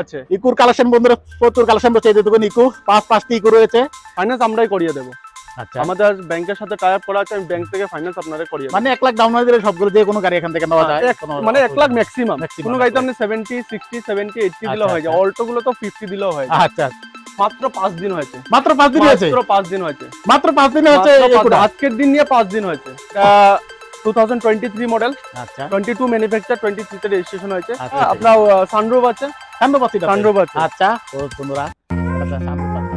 আছে। ইকুর কালেকশন বন্ধুরা প্রচুর কালেকশন রয়েছে, এই যে দেখুন ইকো 5টি ইকো রয়েছে। ফাইন্যান্স আমরাই করিয়ে দেবো। আচ্ছা, আমাদের ব্যাংকের সাথে টাই আপ করা আছে, আমি ব্যাংক থেকে ফাইন্যান্স আপনারা করিয়ে দেব। মানে 1 লাখ ডাউন হয়ে দিলে সবগুলো যে কোনো গাড়ি এখান থেকে নেওয়া যায়, মানে 1 লাখ ম্যাক্সিমাম। কোনো গাড়িতে আপনি 70 60 70 80 দিলেও হয়ে যায়, অল্টো গুলো তো 50 দিলেও হয়ে যায়। আচ্ছা, মাত্র 5 দিন হয়েছে, মাত্র 5 দিন হয়েছে, মাত্র 5 দিন হয়েছে, মাত্র 5 দিন হয়েছে। আজকের দিন নিয়ে 5 দিন হয়েছে। 2023 মডেল, আচ্ছা 22 ম্যানুফ্যাকচার, 23 তে রেজিস্ট্রেশন হয়েছে। আচ্ছা, আপনার সানরুফ আছে, সানরুফ আছে। আচ্ছা ও বন্ধুরা আচ্ছা সানরুফ আছে।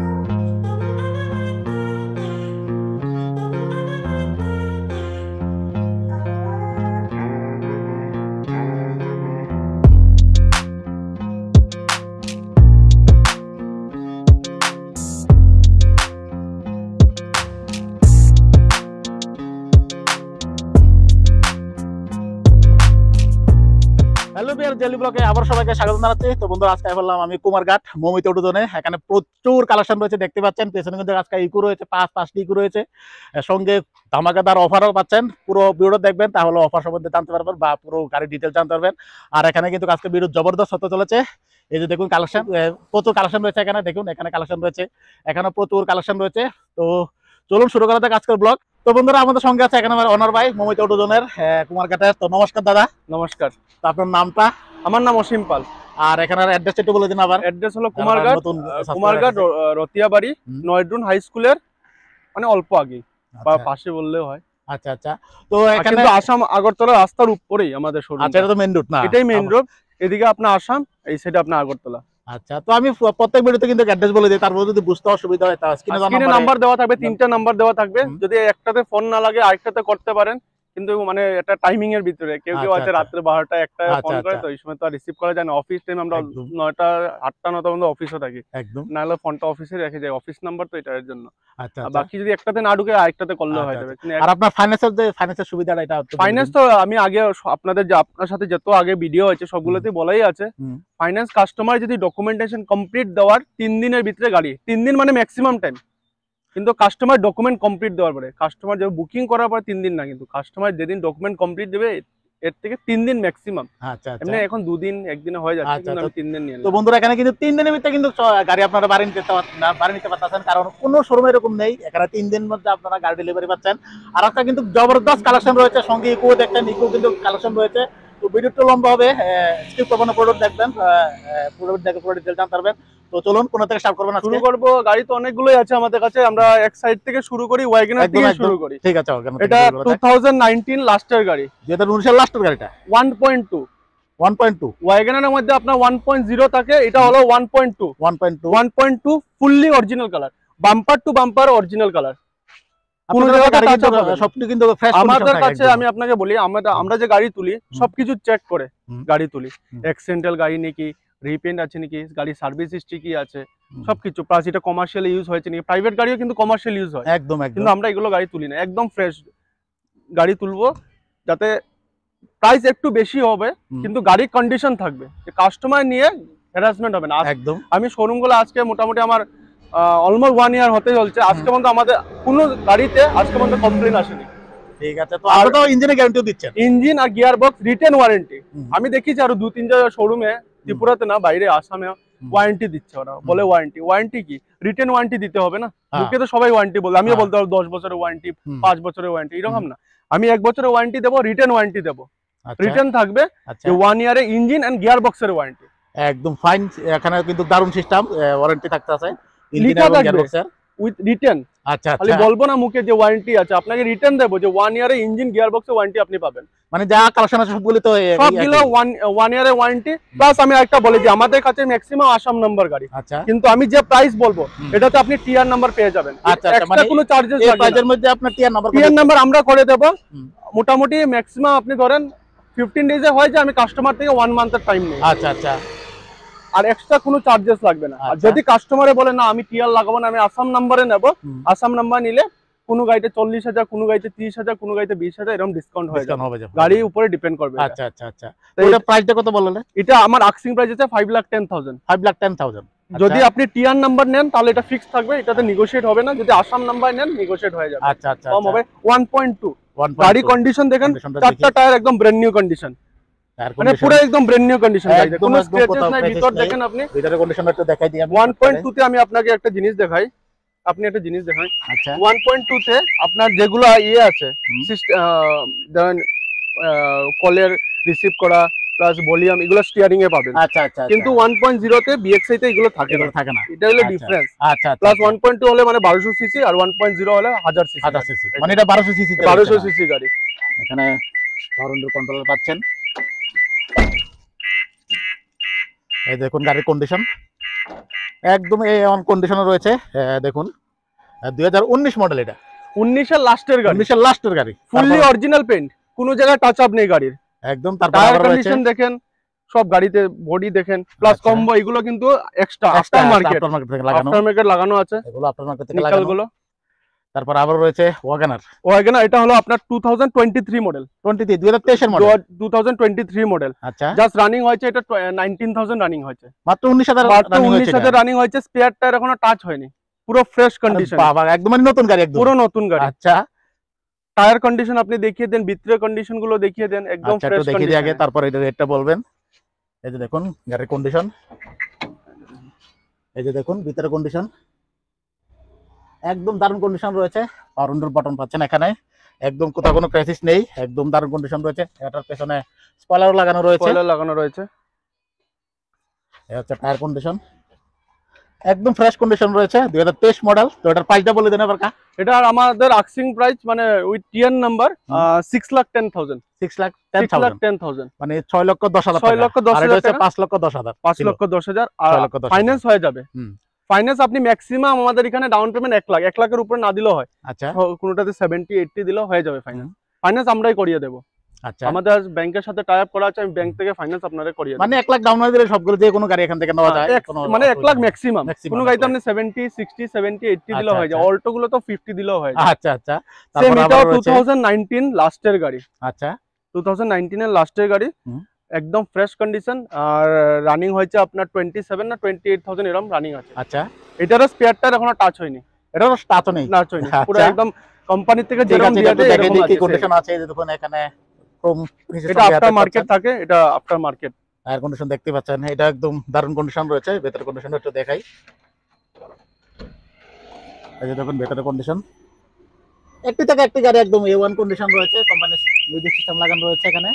হ্যালো বিয়ার জেলি ব্লকে আবার সবাইকে স্বাগত জানাচ্ছি। তো বন্ধুরা আজকে বললাম আমি কুমারঘাট মমিত অটোজোনে, এখানে প্রচুর কালেকশন রয়েছে দেখতে পাচ্ছেন। পেছনে কিন্তু আজকে ইকো রয়েছে, 5টি ইকো রয়েছে, সঙ্গে ধামাকাদার অফারও পাচ্ছেন। পুরো ভিডিও দেখবেন তাহলে অফার সম্বন্ধে জানতে পারবেন বা পুরো গাড়ির ডিটেল জানতে পারবেন। আর এখানে কিন্তু আজকে ভিডিও জবরদস্ত হতে চলেছে। এই যে দেখুন কালেকশন, প্রচুর কালেকশন রয়েছে এখানে, দেখুন এখানে কালেকশন রয়েছে, এখানে প্রচুর কালেকশন রয়েছে। তো চলুন শুরু করা যাক আজকের ব্লগ। তো বন্ধুরা আমাদের সঙ্গে আছে এখানে আমার অনার ভাই মমিত অটোজোনের কুমারঘাটের। তো নমস্কার দাদা। নমস্কার। তো আপনার নামটা? আমার নাম অসীম পাল। আর এখানে অ্যাড্রেস একটু বলে দিন আবার। অ্যাড্রেস হলো কুমারঘাট রতিয়াবাড়ি, নয়ড্রুন হাই স্কুলের মানে অল্প আগে বা পাশে বললেও হয়। আচ্ছা আচ্ছা। তো এখানে কিন্তু আসাম আগরতলা রাস্তার উপরেই আমাদের শোরুম। আচ্ছা, এটা তো মেইন রোড না? এটাই মেইন রোড, এদিকে আপনার আসাম, এই সাইডে আপনার আগরতলা। আচ্ছা, তো আমি প্রত্যেক ভিডিওতে কিন্তু অ্যাড্রেস বলে দিই, তারপর যদি বুঝতে অসুবিধা হয় তাহলে স্ক্রিনে নাম্বার দেওয়া থাকবে, 3টা নাম্বার দেওয়া থাকবে। যদি একটাতে ফোন না লাগে আরেকটাতে করতে পারেন, কিন্তু মানে এটা টাইমিং এর ভিতরে। কেউ কেউ আছে রাত্রে 12টা 1টা ফোন করে, তো এই সময় তো রিসিভ করা যায় না। অফিস টাইম আমরা 9টা 8টা 9টা পর্যন্ত অফিসে থাকি, একদম নাহলে ফোনটা অফিসে রেখে যায়, অফিস নাম্বার তো এটার জন্য। আচ্ছা, বাকি যদি একটাতে না ঢুকে আরেকটাতে করলে হয়ে যাবে। আর আপনার ফাইন্যান্সের সুবিধাটা এটা? ফাইন্যান্স তো আমি আগে আপনার সাথে যত আগে ভিডিও হয়েছে সবগুলোতে বলাই আছে। ফাইন্যান্স কাস্টমার যদি ডকুমেন্টেশন কমপ্লিট দেওয়ার 3 দিনের ভিতরে গাড়ি, 3 দিন মানে ম্যাক্সিমাম টাইম, কিন্তু কাস্টমার ডকুমেন্ট কমপ্লিট দেওয়ার পরে, কাস্টমার যে বুকিং করার পরে 3 দিন না, কিন্তু কাস্টমার যেদিন ডকুমেন্ট কমপ্লিট দেবে এর থেকে 3 দিন ম্যাক্সিমাম। আচ্ছা, এমনি এখন 2 দিন 1 দিনে হয়ে যাচ্ছে, কিন্তু আমি 3 দিন নিয়ে। তো বন্ধুরা এখানে কিন্তু 3 দিনের ভিতরে কিন্তু গাড়ি আপনারা বাড়ি নিতে পারতেছেন, কারণ কোনো শোরুম এরকম নেই। এখানে 3 দিনের মধ্যে আপনারা গাড়ি ডেলিভারি পাচ্ছেন। আর একটা কিন্তু জবরদস্ত কালেকশন রয়েছে, সঙ্গে ইকো দেখবেন, ইকো কিন্তু কালেকশন রয়েছে। তো ভিডিওটা লম্বা হবে, স্কিপ করবেন না, প্রোডাক্ট দেখবেন, প্রোডাক্ট দেখে পুরো ডিটেইল জানতে পারবেন। তো চলুন কোন থেকে স্টার্ট করবেন? শুরু করব, গাড়ি তো অনেকগুলোই আছে আমাদের কাছে, আমরা এক সাইড থেকে শুরু করি, ওয়াগনার থেকে শুরু করি। ঠিক আছে, এটা 2019 লাস্টের গাড়ি, যেটা 19 লাস্টের গাড়িটা 1.2 ওয়াগনারের মধ্যে আপনার 1.0 থাকে, এটা হলো 1.2 fully original colour, bumper to bumper original colour. আমাদের কাছে আমি আপনাকে বলি, আমরা যে গাড়ি তুলি সবকিছু চেক করে গাড়ি তুলি, অ্যাক্সিডেন্টাল গাড়ি নাকি, রিপেন্ট আছে নাকি, গাড়ি সার্ভিস হিস্ট্রি কি আছে, সবকিছু, প্লাস এটা কমার্শিয়াল ইউজ হয়েছে নাকি। প্রাইভেট গাড়িও কিন্তু কমার্শিয়াল ইউজ হয়, একদম, কিন্তু আমরা এগুলো গাড়ি তুলি না। একদম ফ্রেশ গাড়ি তুলবো, যাতে প্রাইস একটু বেশি হবে কিন্তু গাড়ির কন্ডিশন থাকবে, যে কাস্টমার নিয়ে হ্যারাসমেন্ট হবে না। একদম, আমি শোরুমগুলো আজকে মোটামুটি আমার অলমোস্ট 1 ইয়ার হতে চলছে, আজকে পর্যন্ত আমাদের কোনো গাড়িতে আজকে পর্যন্ত কমপ্লেন আসেনি। ঠিক আছে, তো আপনি তো ইঞ্জিনের গ্যারান্টিও দিচ্ছেন? ইঞ্জিন আর গিয়ার বক্স রিটেন ওয়ারেন্টি। আমি দেখেছি আরো 2-3 জায়গা শোরুমে, ত্রিপুরাতে না বাইরে আসামে, ওয়ারেন্টি দিচ্ছে ওরা, বলে ওয়ারেন্টি কি, রিটেন ওয়ারেন্টি দিতে হবে না। মুখে তো সবাই ওয়ারেন্টি বলে, আমিও বলতে পারবো 10 বছরের ওয়ারেন্টি, 5 বছরের ওয়ারেন্টি, এরকম না। আমি 1 বছরের ওয়ারেন্টি দেবো, রিটেন ওয়ারেন্টি দেবো। রিটেন থাকবে 1 ইয়ারে ইঞ্জিন এন্ড গিয়ার বক্সের ওয়ারেন্টি। একদম ফাইন, এখানে কিন্তু দারুণ সিস্টেম, ওয়ারেন্টি থাকতে আছে ইঞ্জিন এবং গিয়ার বক্সের উইথ রিটেন। আচ্ছা, খালি বলবো না মুখে যে ওয়ারেন্টি আছে, আপনাকে রিটেন দেবো যে 1 ইয়ারে ইঞ্জিন গিয়ার বক্সের ওয়ারেন্টি আপনি পাবেন। মানে যা কালেকশন আছে সবগুলো তো সবগুলো 1 ইয়ারের ওয়ারেন্টি। প্লাস আমি একটা বলি যে আমাদের কাছে ম্যাক্সিমাম আসাম নাম্বার গাড়ি, কিন্তু আমি যে প্রাইস বলবো এটাতে আপনি টিআর নাম্বার পেয়ে যাবেন। মানে কোনো চার্জেস লাগবে না, এই প্রাইসের মধ্যে আপনার টিআর নাম্বার আমরা করে দেব। মোটামুটি ম্যাক্সিমাম আপনি ধরেন 15 ডেজে হয় যে আমি কাস্টমার থেকে 1 মান্থের টাইম নেই। আচ্ছা, আর এক্সট্রা কোনো চার্জেস লাগবে না। আর যদি কাস্টমারে বলে না আমি টিআর লাগাবো না, আমি আসাম নাম্বারে নেব, আসাম নাম্বার নিলে কোনো গাড়িতে 40,000, কোনো গাড়িতে 30,000, কোনো গাড়িতে 20,000 এরকম ডিসকাউন্ট হয়ে যাবে, গাড়ির উপরে ডিপেন্ড করবে। আচ্ছা, তো এটা প্রাইসটা কত বললেন? এটা আমার আস্কিং প্রাইস আছে 5,10,000। 5,10,000। যদি আপনি টিআর নাম্বার নেন তাহলে এটা ফিক্স থাকবে, এটাতে নেগোশিয়েট হবে না। যদি আসাম নাম্বার নেন নেগোশিয়েট হয়ে যাবে। আচ্ছা, কম হবে। 1.2 গাড়ি কন্ডিশন দেখেন, 4টা টায়ার একদম ব্র্যান্ড নিউ কন্ডিশন, মানে পুরো একদম ব্র্যান্ড নিউ কন্ডিশন গাড়ি, কোনো স্ক্র্যাচেস নাই। ভিতর দেখেন আপনি, ভিতরে কন্ডিশনটা একটু দেখাই দিই আমি। 1.2 তে আমি আপনাকে একটা জিনিস দেখাই, আপনি একটা জিনিস দেখাই। আচ্ছা 1.2 তে আপনার যেগুলো আছে ধরেন কলের রিসিভ করা প্লাস ভলিউম, এগুলো স্টিয়ারিং এ পাবেন। আচ্ছা আচ্ছা। কিন্তু 1.0 তে বিএক্সআই তে এগুলো থাকে না। এটা হলো ডিফারেন্স। আচ্ছা প্লাস 1.2 হলে মানে 1200 সিসি, আর 1.0 হলে 1000 সিসি। 1000 সিসি মানে এটা 1200 সিসি তে, 1200 সিসি গাড়ি। এখানে পাওয়ার উইন্ডো কন্ট্রোলার পাচ্ছেন। এই দেখুন গাড়ির কন্ডিশন একদম A1 কন্ডিশনে রয়েছে। দেখুন 2019 মডেল, এটা 19 এর লাস্টের গাড়ি, 19 এর লাস্টের গাড়ি, ফুললি অরিজিনাল পেইন্ট, কোনো জায়গায় টাচ আপ নেই গাড়ির একদম। তারপর টায়ার আবার রয়েছে কন্ডিশন দেখেন, সব গাড়িতে বডি দেখেন, প্লাস আচ্ছা। কম্বো, এগুলো কিন্তু এক্সট্রা আফটার মার্কেট থেকে লাগানো, আফটার মার্কেট লাগানো আছে, এগুলো আফটার মার্কেট থেকে লাগানো গুলো। তারপর আবার রয়েছে ওয়াগনার। ওয়াগনার এটা হলো আপনার 2023 মডেল, 2023 এর মডেল, 2023 মডেল। আচ্ছা জাস্ট রানিং হয়েছে, এটা 19000 রানিং হয়েছে, মাত্র 19000 রানিং হয়েছে। স্পেয়ার টায়ার এখনো টাচ হয়নি, পুরো ফ্রেশ কন্ডিশন। বাবা একদম নতুন গাড়ি, একদম পুরো নতুন গাড়ি। আচ্ছা টায়ার কন্ডিশন আপনি দেখিয়ে দেন, ভিতরের কন্ডিশন গুলো দেখিয়ে দেন, একদম আচ্ছা, ফ্রেশ একটু দেখিয়ে দিই আগে, কন্ডিশন। তারপর এটা রেটটা বলবেন। এই যে দেখুন গাড়ির কন্ডিশন, এই যে দেখুন ভিতরের কন্ডিশন একদম দারুণ কন্ডিশন রয়েছে। পাওয়ার উইন্ডোর বাটন পাচ্ছেন এখানে, একদম কোথাও কোনো ক্র্যাশিস নেই, একদম দারুণ কন্ডিশন রয়েছে। এটার পেছনে স্পয়লার লাগানো রয়েছে, এই হচ্ছে টায়ার কন্ডিশন, একদম ফ্রেশ কন্ডিশন রয়েছে। 2023 মডেল। তো এটার প্রাইসটা বলে দেন এবার কা। এটা আমাদের আস্কিং প্রাইস মানে উইথ টিএন নাম্বার 6,10,000, 6,10,000 মানে 6,10,000 6 লক্ষ 10 আর এটা হচ্ছে 5,10,000, 5,10,000 আর ফাইন্যান্স হয়ে যাবে। ফাইন্যান্স আপনি ম্যাক্সিমাম আমাদের এখানে ডাউন পেমেন্ট 1 লাখ, 1 লাখের উপরে না দিলেও হয়। আচ্ছা কোনোটাতে 70-80 দিলেও হয়ে যাবে ফাইন্যান্স। ফাইন্যান্স আমরাই করিয়ে দেবো। আচ্ছা আমাদের ব্যাংকের সাথে টাই আপ করা আছে, আমি ব্যাংক থেকে ফাইন্যান্স আপনারা করিয়ে দেব। মানে 1 লাখ ডাউন দিলে সবগুলো যে কোনো গাড়ি এখান থেকে নেওয়া যায়, মানে 1 লাখ ম্যাক্সিমাম। কোনো গাড়িতে আপনি 70, 60, 70, 80 দিলেও হয়ে যায়। অল্টো গুলো তো 50 দিলেও হয়। আচ্ছা আচ্ছা। তারপর এটাও 2019 লাস্টের গাড়ি। আচ্ছা 2019 এর লাস্টের গাড়ি, একদম ফ্রেশ কন্ডিশন, আর রানিং হয়েছে আপনার 27 না 28,000 এরকম রানিং আছে। আচ্ছা এটারও স্পেয়ার টায়ার এখনো টাচ হয়নি, এটারও টাচও নেই, টাচ হয়নি, পুরো একদম কোম্পানি থেকে যেরকম দিয়ে দেয় এরকম আছে। কন্ডিশন আছে, এই দেখুন এখানে এটা আফটার মার্কেট থাকে, এটা আফটার মার্কেট। টায়ার কন্ডিশন দেখতে পাচ্ছেন, এটা একদম দারুণ কন্ডিশন রয়েছে। ভেতরের কন্ডিশন একটু দেখাই, এই যে দেখুন ভেতরের কন্ডিশন একটি থেকে একটি গাড়ি একদম A1 কন্ডিশন রয়েছে। কোম্পানির মিউজিক সিস্টেম লাগানো রয়েছে এখানে।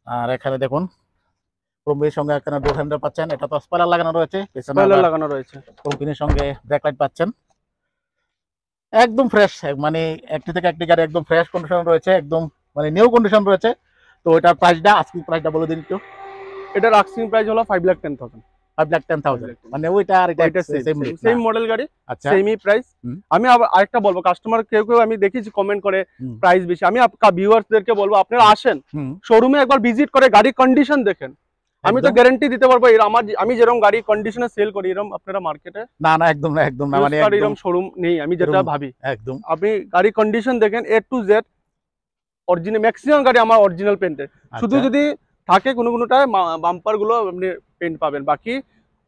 আর এখানে দেখুন কোম্পানির সঙ্গে এখানে ডোর হ্যান্ডেল পাচ্ছেন, এটা তো স্পয়লার লাগানো রয়েছে, স্পয়লার লাগানো রয়েছে। কোম্পানির সঙ্গে ব্যাকলাইট পাচ্ছেন, একদম ফ্রেশ, মানে একটি থেকে একটি গাড়ি একদম ফ্রেশ কন্ডিশন রয়েছে, একদম মানে নিউ কন্ডিশন রয়েছে। তো এটার প্রাইসটা আজকে প্রাইসটা বলে দিন একটু। এটার আস্কিং প্রাইস হলো 5,10,000, 5,10,000 মানে ওইটা আর এটা সেম মডেল গাড়ি, আচ্ছা সেমই প্রাইস। আমি আবার আরেকটা বলবো, কাস্টমার কেউ কেউ আমি দেখেছি কমেন্ট করে প্রাইস বেশি। আমি ভিউয়ার্সদেরকে বলবো আপনারা আসেন শোরুমে একবার ভিজিট করে গাড়ি কন্ডিশন দেখেন। আমি তো গ্যারান্টি দিতে পারবো আমি যেরকম গাড়ি কন্ডিশনে সেল করি এরকম আপনারা মার্কেটে না না একদম না, একদম না, মানে এরকম শোরুম নেই আমি যেটা ভাবি। একদম আপনি গাড়ি কন্ডিশন দেখেন A to Z, original maximum গাড়ি আমার অরিজিনাল পেন্টের। শুধু যদি থাকে কোনোটায় বাম্পার গুলো আপনি পেন্ট পাবেন, বাকি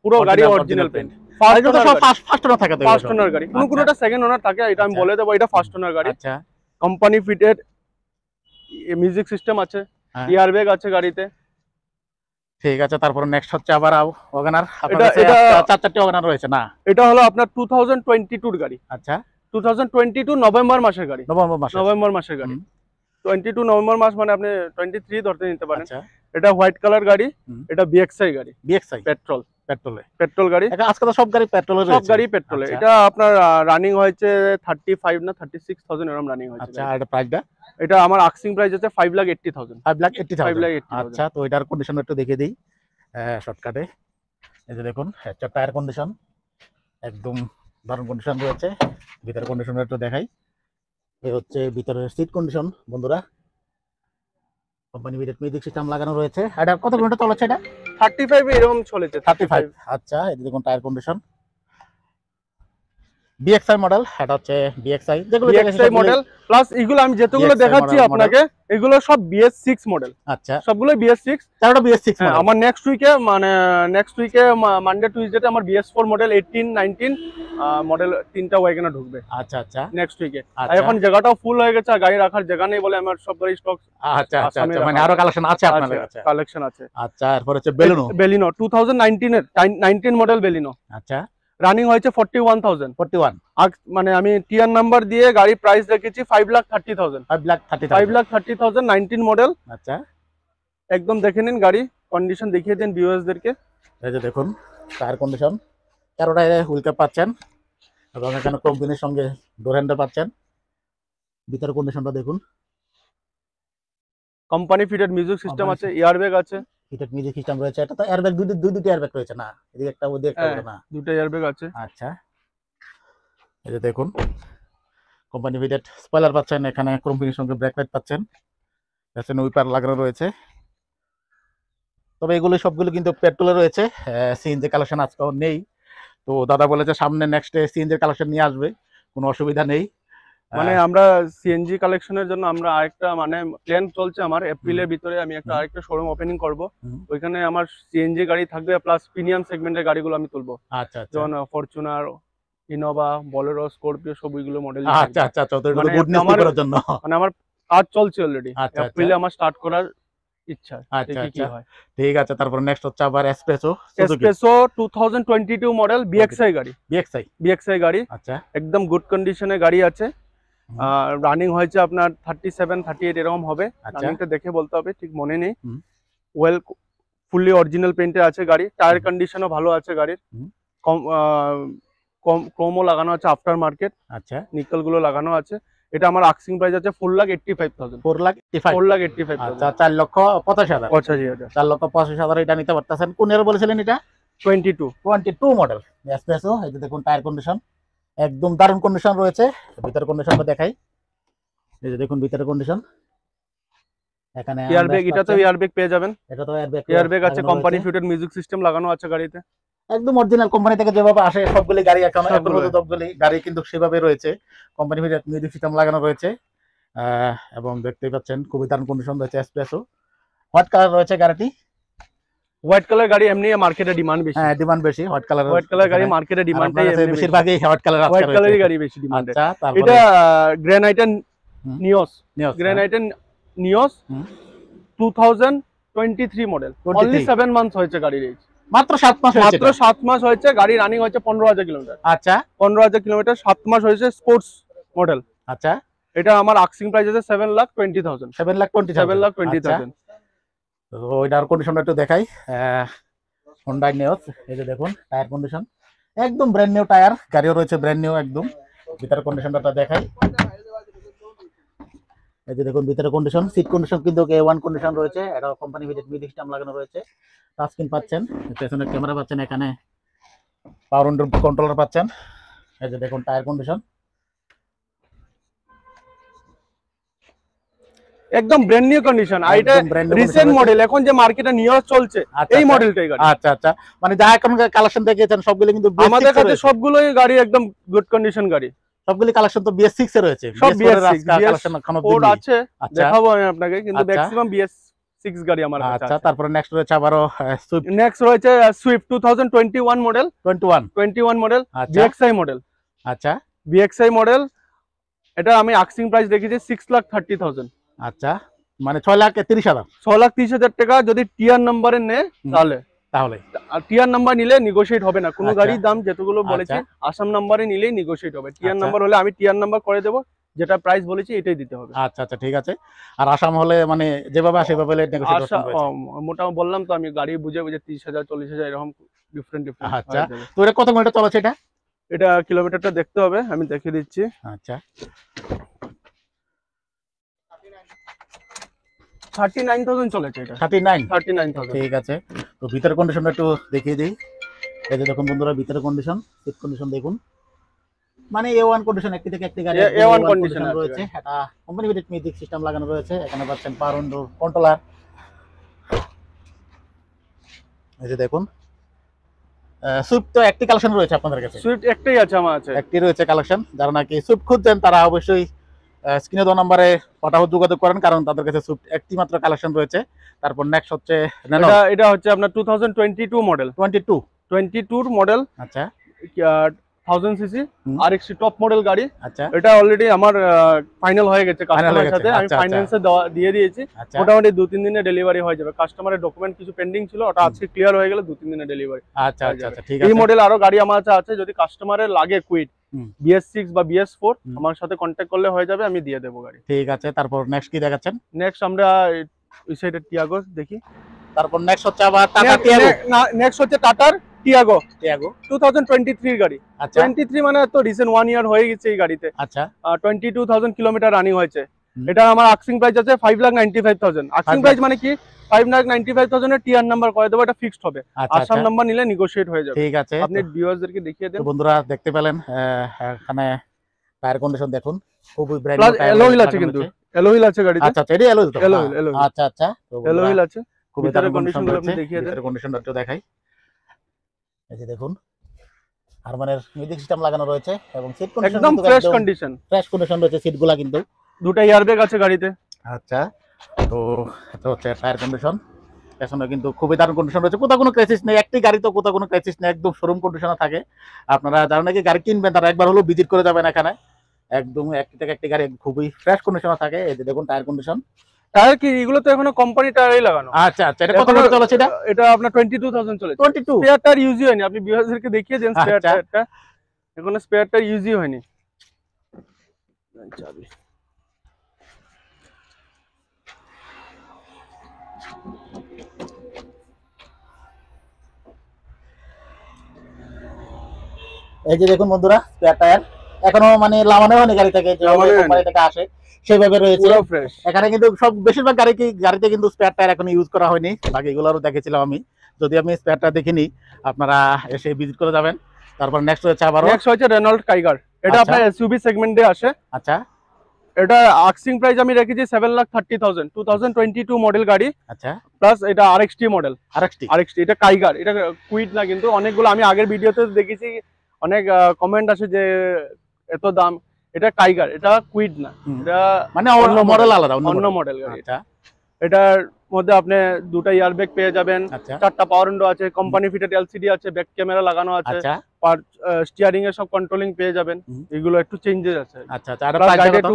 পুরো গাড়ি অরিজিনাল পেন্ট। ফার্স্ট ওনার থাকে, ফার্স্ট ওনার গাড়ি, কোনোটা সেকেন্ড ওনার থাকে, এটা আমি বলে দেবো। এটা ফার্স্ট ওনার গাড়ি, আচ্ছা কোম্পানি ফিটেড মিউজিক সিস্টেম আছে, এয়ার ব্যাগ আছে গাড়িতে। ঠিক আছে, তারপর নেক্সট হচ্ছে আবার ওয়াগনার। এটা চারটি ওয়াগনার রয়েছে না? এটা হলো আপনার 2022 গাড়ি। আচ্ছা 2022 নভেম্বর মাসের গাড়ি। নভেম্বর মাসের গাড়ি, 22 নভেম্বর মাস মানে আপনি 23 ধরতে নিতে পারেন। এটা হোয়াইট কালার গাড়ি, এটা বিএক্সআই গাড়ি, বিএক্সআই পেট্রোল গাড়ি। আজকে তো সব গাড়ি পেট্রোলে রয়েছে, সব গাড়ি পেট্রোলে। এটা আপনার রানিং হয়েছে 35 না 36,000 এরকম রানিং হয়েছে। আচ্ছা এটা প্রাইসটা? এটা আমার আস্কিং প্রাইস আছে 5,80,000। 5,80,000 আচ্ছা। তো এটার কন্ডিশন একটু দেখিয়ে দিই শর্টকাটে। এই যে দেখুন একটা টায়ার কন্ডিশন একদম দারুণ কন্ডিশন রয়েছে। ভিতরের কন্ডিশন একটু দেখাই, এই হচ্ছে ভিতরের সিট কন্ডিশন বন্ধুরা। কোম্পানি মিউজিক সিস্টেম লাগানো রয়েছে। এটা কত কিলোমিটার চলেছে? এটা 35 এরকম চলেছে, 35। আচ্ছা এই দেখুন টায়ার কন্ডিশন বিএক্সআই মডেল, এটা হচ্ছে বিএক্সআই, যেগুলো বিএক্সআই মডেল প্লাস এগুলো আমি যেগুলো দেখাচ্ছি আপনাকে এগুলো সব BS6 মডেল। আচ্ছা, সবগুলো BS6, তারটা BS6 মডেল। আমার নেক্সট উইকে মানডে টুইসডেতে আমার BS4 মডেল 18 19 মডেল তিনটা ওয়াগনার ঢুকবে। আচ্ছা আচ্ছা, নেক্সট উইকে। এখন জায়গাটাও ফুল হয়ে গেছে, গাড়ি রাখার জায়গা নেই বলে আমার সব গাড়ি স্টক। আচ্ছা আচ্ছা, মানে আরো কালেকশন আছে আপনাদের কাছে? কালেকশন আছে। আচ্ছা, এরপর হচ্ছে বেলিনো 2019 এর 19 মডেল বেলিনো। আচ্ছা, রানিং হয়েছে 41,000। 41, মানে আমি টিআর নাম্বার দিয়ে গাড়ি প্রাইস রেখেছি 5,30,000। 5,30,000 19 মডেল। আচ্ছা, একদম দেখে নিন, গাড়ি কন্ডিশন দেখিয়ে দিন ভিউয়ার্সদেরকে। এই যে দেখুন টায়ার কন্ডিশন, চারোটায় হুইল ক্যাপ পাচ্ছেন এবং এখানে কোম্পানির সঙ্গে ডোর হ্যান্ডেল পাচ্ছেন। ভিতরের কন্ডিশনটা দেখুন, কোম্পানি ফিটেড মিউজিক সিস্টেম আছে, এয়ারব্যাগ আছে। ফিটেড মিউজিক সিস্টেম রয়েছে। এটা তো এয়ারব্যাগ দুটো এয়ারব্যাগ রয়েছে না? এদিকে একটা ওদিকে একটা না, দুটো এয়ারব্যাগ আছে। আচ্ছা, এই যে দেখুন কোম্পানি ফিটেড স্পয়লার পাচ্ছেন, এখানে কোম্পানির সঙ্গে ব্রেক লাইট পাচ্ছেন, পেছনে উইপার লাগানো রয়েছে। তবে এগুলো সবগুলো কিন্তু পেট্রোলে রয়েছে, সিএনজি কালেকশন আজকেও নেই। তো দাদা বলেছে সামনে নেক্সট সিএনজি কালেকশন নিয়ে আসবে, কোনো অসুবিধা নেই। মানে আমরা সিএনজি কালেকশনের জন্য আমরা আরেকটা মানে প্ল্যান চলছে আমার, এপ্রিলের ভিতরে আমি একটা আরেকটা শোরুম ওপেনিং করব। ওইখানে আমার সিএনজি গাড়ি থাকবে প্লাস প্রিমিয়াম সেগমেন্টের গাড়িগুলো আমি তুলবো। আচ্ছা, যেমন ফরচুনার, ইনোভা, বলেরো, স্করপিও সব ওইগুলো মডেল। আচ্ছা আচ্ছা, মানে গুড নিউজ করার জন্য মানে আমার কাজ চলছে অলরেডি, এপ্রিলে আমার স্টার্ট করার ইচ্ছা। আচ্ছা আচ্ছা, ঠিক আছে। তারপর নেক্সট হচ্ছে আবার এসপ্রেসো 2022 মডেল বিএক্সআই গাড়ি। বিএক্সআই গাড়ি, আচ্ছা, একদম গুড কন্ডিশনে গাড়ি আছে। রানিং হয়েছে আপনার 37 38 এরকম হবে। রানিংটা দেখে বলতে হবে, ঠিক মনে নেই। ওয়েল ফুললি অরিজিনাল পেইন্টে আছে গাড়ি, টায়ার কন্ডিশনও ভালো আছে গাড়ির। ক্রোমও লাগানো আছে আফটার মার্কেট। আচ্ছা, নিকেল গুলো লাগানো আছে। এটা আমার আস্কিং প্রাইস আছে 4,85,000। 4,85,000। আচ্ছা, 4,85,000। 4,85,000 এটা নিতে পারতেছেন। কোন ইয়ার বলেছিলেন এটা? 22 মডেল এসপ্রেসো। এই যে দেখুন টায়ার কন্ডিশন একদম দারুণ কন্ডিশন রয়েছে। ভিতরের কন্ডিশনটা দেখাই, এই যে দেখুন ভিতরের কন্ডিশন। এখানে এয়ারব্যাগ, এটা তো এয়ারব্যাগ পেয়ে যাবেন। এটা তো এয়ারব্যাগ আছে, কোম্পানি ফিটেড মিউজিক সিস্টেম লাগানো আছে গাড়িতে। একদম অরিজিনাল কোম্পানি থেকে যেভাবে আসে সবগুলি গাড়ি, এখন সবগুলি গাড়ি কিন্তু সেভাবে রয়েছে, কোম্পানি ফিটেড মিউজিক সিস্টেম লাগানো রয়েছে। এবং দেখতেই পাচ্ছেন খুবই দারুণ কন্ডিশন রয়েছে এসপ্রেসো। হোয়াইট কালার রয়েছে গাড়িটি। হোয়াইট কালার গাড়ি এমনি মার্কেটে ডিমান্ড বেশি। হ্যাঁ, ডিমান্ড বেশি হোয়াইট কালার গাড়ি মার্কেটে ডিমান্ড বেশিরভাগই হোয়াইট কালারের গাড়ি বেশি ডিমান্ড। এটা গ্রানাইটের নিওস, 2023 মডেল। অনলি 7 মান্থস হয়েছে গাড়ির এজ, মাত্র 7 মাস হয়েছে। মাত্র 7 মাস হয়েছে। গাড়ি রানিং হয়েছে 15,000 কিলোমিটার। আচ্ছা, 15,000 কিলোমিটার, 7 মাস হয়েছে। Sports model. আচ্ছা, এটা আমার আস্কিং প্রাইস আছে 7,20,000। 7,20,000। তো এটার কন্ডিশনটা একটু দেখাই। হোন্ডা নিওস, এই যে দেখুন টায়ার কন্ডিশন একদম ব্র্যান্ড নিউ টায়ার, গাড়িও রয়েছে ব্র্যান্ড নিউ একদম। ভিতরের কন্ডিশনটা দেখাই, এই যে দেখুন ভিতরের কন্ডিশন। সিট কন্ডিশন কিন্তু A1 কন্ডিশন রয়েছে। এটা কোম্পানি ফিটেড মিউজিক সিস্টেম লাগানো রয়েছে। টাচ স্ক্রিন পাচ্ছেন, পেছনে ক্যামেরা পাচ্ছেন, এখানে পাওয়ার উইন্ডো কন্ট্রোলার পাচ্ছেন। এই যে দেখুন টায়ার কন্ডিশন একদম ব্র্যান্ড নিউ কন্ডিশন। আর এটা রিসেন্ট মডেল, এখন যে মার্কেটে নিউজ চলছে এই মডেলটাই গাড়ি। আচ্ছা আচ্ছা, মানে যা এখন কালেকশন দেখিয়েছেন সবগুলো কিন্তু আমাদের কাছে সবগুলোই গাড়ি একদম গুড কন্ডিশন গাড়ি। সবগুলি কালেকশন তো BS6 এ রয়েছে। সব BS6 কালেকশন এখনো আছে, দেখাবো আমি আপনাকে, কিন্তু ম্যাক্সিমাম BS6 গাড়ি আমার কাছে আছে। আচ্ছা, তারপরে নেক্সট রয়েছে আবারো সুইফট। নেক্সট রয়েছে Swift 2021 model. 21 model BXI model. আচ্ছা, BXI মডেল, এটা আমি আস্কিং প্রাইস রেখেছি 6,30,000। আচ্ছা, মানে 6,30,000। 6,30,000 টাকা যদি টিআর নাম্বারে নেয় তাহলে আর টিআর নাম্বার নিলে নেগোশিয়েট হবে না। কোনো গাড়ির দাম যেতগুলো বলেছি আসাম নাম্বারে নিলেই নেগোশিয়েট হবে। টিআর নাম্বার হলে আমি টিআর নাম্বার করে দেবো, যেটা প্রাইস বলেছি এটাই দিতে হবে। আচ্ছা আচ্ছা, ঠিক আছে। আর আসাম হলে মানে যেভাবে আসে সেভাবে নেগোশিয়েট হবে। মোটামুটি বললাম তো আমি গাড়ি বুঝে 30,000 40,000 এরকম ডিফারেন্ট। আচ্ছা, তো এটা কত কিলোমিটার চলেছে? এটা কিলোমিটারটা দেখতে হবে, আমি দেখিয়ে দিচ্ছি। আচ্ছা, 39,000 চলেছে এটা। 39,000। ঠিক আছে। তো ভিতরের কন্ডিশনটা একটু দেখিয়ে দিই। এই যে দেখুন বন্ধুরা ভিতরের কন্ডিশন, সিট কন্ডিশন দেখুন, মানে A1 কন্ডিশন। একটি থেকে একটি গাড়ি A1 কন্ডিশন রয়েছে। এটা কোম্পানি ফিটেড মিউজিক সিস্টেম লাগানো রয়েছে। এখানে পাচ্ছেন পাওয়ার উইন্ডো কন্ট্রোলার। এই যে দেখুন সুইফট তো একটি কালেকশন রয়েছে আপনাদের কাছে? সুইফট একটাই আছে আমার কাছে, একটি রয়েছে কালেকশন। যারা নাকি সুইফট খুঁজছেন তারা অবশ্যই স্ক্রিনে দেওয়া নম্বরে ফটাফট যোগাযোগ করেন, কারণ তাদের কাছে সুইফট একটি মাত্র কালেকশন রয়েছে। তারপর নেক্সট হচ্ছে এটা হচ্ছে আপনার 2022 মডেল, 22 মডেল। আচ্ছা, 1000 সিসি আরএক্সটি টপ মডেল গাড়ি। আচ্ছা, এটা অলরেডি আমার ফাইনাল হয়ে গেছে কাস্টমারের সাথে, আমি ফাইন্যান্সে দিয়ে দিয়েছি। মোটামুটি 2-3 দিনে ডেলিভারি হয়ে যাবে। কাস্টমারের ডকুমেন্ট কিছু পেন্ডিং ছিল, ওটা আজকে ক্লিয়ার হয়ে গেলে 2-3 দিনে ডেলিভারি। আচ্ছা আচ্ছা আচ্ছা, ঠিক আছে। এই মডেল আরো গাড়ি আমার কাছে আছে, যদি কাস্টমারের লাগে কুইট BS6 বা BS4 আমার সাথে কন্ট্যাক্ট করলে হয়ে যাবে, আমি দিয়ে দেবো গাড়ি। ঠিক আছে। তারপর নেক্সট কি দেখাচ্ছেন? নেক্সট আমরা ওই সাইডের টিয়াগো দেখি। তারপর নেক্সট হচ্ছে আবার টাটা টিয়াগো। নেক্সট হচ্ছে টাটার টিয়াগো 2023 গাড়ি। আচ্ছা, 23 মানে তো রিসেন্ট 1 ইয়ার হয়ে গেছে এই গাড়িতে। আচ্ছা, 22,000 কিলোমিটার রানিং হয়েছে। এটা আমার আস্কিং প্রাইস আছে 5,95,000। আস্কিং প্রাইস মানে কি 5,95,000 এর টিআর নাম্বার করে দেবো, এটা ফিক্সড হবে। আসাম নাম্বার নিলে নেগোশিয়েট হয়ে যাবে। ঠিক আছে, আপনি ভিউয়ারদেরকে দেখিয়ে দেন। বন্ধুরা দেখতে পেলেন এখানে টায়ার কন্ডিশন দেখুন, খুবই ব্র্যান্ড নিউ। এলো হুইল আছে, কিন্তু এলো হুইল আছে গাড়িতে। আচ্ছা আচ্ছা, এটা এলো তো? এলো। আচ্ছা আচ্ছা, এলো হুইল আছে। খুবই দারুণ কন্ডিশন গুলো আপনি দেখিয়ে দেন। কন্ডিশনটা একটু দেখাই। এই যে দেখুন, হারমানের মিউজিক সিস্টেম লাগানো রয়েছে এবং সিট কন্ডিশন একদম ফ্রেশ কন্ডিশন রয়েছে সিটগুলা কিন্তু। দুটো এয়ারব্যাগ আছে গাড়িতে। আচ্ছা, তো এটা হচ্ছে টায়ার কন্ডিশন। পেছনে কিন্তু খুবই দারুণ কন্ডিশন রয়েছে, কোথাও কোনো ক্র্যাচেস নেই। একটি গাড়ি তো কোথাও কোনো ক্র্যাচেস নেই, একদম শোরুম কন্ডিশনে থাকে। আপনারা যারা নাকি গাড়ি কিনবেন তারা একবার হলো ভিজিট করে যাবেন এখানে। একদম একটি থেকে একটি গাড়ি খুবই ফ্রেশ কন্ডিশনে থাকে। এই যে দেখুন টায়ার কন্ডিশন। টায়ার কি এগুলো তো এখনো কোম্পানি টায়ারই লাগানো। আচ্ছা আচ্ছা, এটা কত করে চলেছে? এটা আপনার 22,000 চলেছে। 22। স্পেয়ার টায়ার ইউজই হয়নি, আপনি ভিউয়ারদেরকে দেখিয়ে দেন স্পেয়ার টায়ারটা। এখনো স্পেয়ার টায়ার ইউজই হয়নি। এই যে দেখুন বন্ধুরা, স্পেয়ার টায়ার এখনো মানে লাগানো হয়নি গাড়ি থেকে, যে কোম্পানি থেকে আসে সেভাবে রয়েছে এখানে। কিন্তু সব বেশিরভাগ গাড়িতে কিন্তু স্পেয়ার টায়ার এখনো ইউজ করা হয়নি। বাকিগুলোরও দেখেছিলাম আমি। যদি আপনি স্পেয়ার টায়ার দেখিনি, আপনারা এসে ভিজিট করে যাবেন। তারপর নেক্সট হচ্ছে আবার রেনল্ট কাইগার। এটা আপনার এসইউভি সেগমেন্টে আসে। আচ্ছা, এটা আস্কিং প্রাইস আমি রেখেছি 7,30,000। 2022 মডেল গাড়ি। আচ্ছা, প্লাস এটা আরএক্সটি মডেল। আরএক্সটি এটা কাইগার, এটা কুইট না কিন্তু। অনেকগুলো আমি আগের ভিডিওতে দেখেছি, অনেক কমেন্ট আসে যে এত দাম। এটা কাইগার, এটা কুইট না, এটা মানে অন্য মডেল, আলাদা অন্য মডেল গাড়ি। এটার মধ্যে আপনি দুটো এয়ারব্যাগ পেয়ে যাবেন, 4টা পাওয়ার উইন্ডো আছে, কোম্পানি ফিটেড এলসিডি আছে, ব্যাক ক্যামেরা লাগানো আছে, স্টিয়ারিং এর সব কন্ট্রোলিং পেয়ে যাবেন। এগুলো একটু চেঞ্জেস আছে। আচ্ছা আচ্ছা, আর প্রাইস কত?